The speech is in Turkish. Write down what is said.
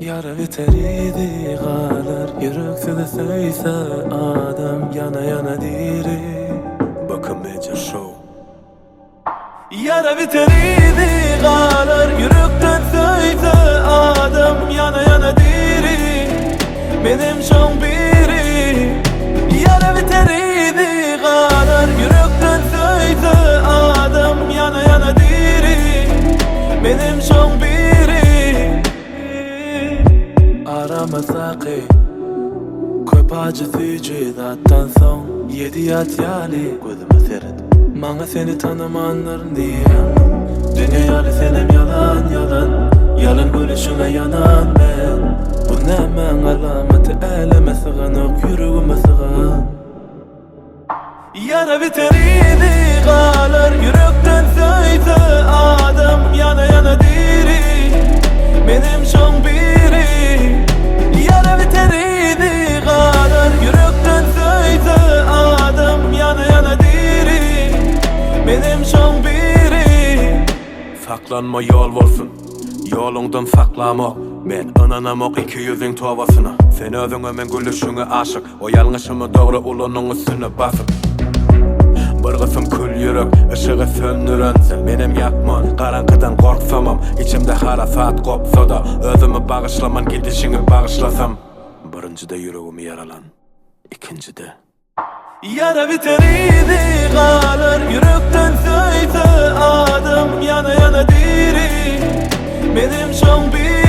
Yara biteriydi galar, yüreksiz söyse adam, yana yana diri. Bakın Major Show. Yara biteriydi galar, yürekten söyse adam, yana yana diri. Benim şon biri. Yara biteriydi galar, yürekten söyse adam, yana yana diri. Benim şon biri. Aramazaki köp acıtıcı zattan son 7 yat yali gözüme seyret. Bana seni tanımanların diye dünyalı senem yalan yalan. Yalan gülüşüne yanan ben. Bu nemen alameti eleme sığınık yüreğime sığın. Yara biteriydi galar, yürekten söyse adam, yana yana diri. Benim şon biri. Yara biteriydi galar, yürekten söyse adam, yana yana diri. Benim şon biri. Saklanma yol olsun, yolundan saklamak. Men ınanamok 200'ün tovasına. Sen özüňe men gülüşüňe aşık. O yalňyşymy dogry ulanyň üstüne basyp. Bir kısım kül yürek, ışığı söndüren sen benim yakman, karanlıktan korksamam. İçimde harafat kopsa da özümü bağışlaman, gidişini bağışlasam. Birincide yüreğimi yaralan, ikincide Yara biteriydi galar, yürekten söyse adam, yana yana diri. Benim şon biri.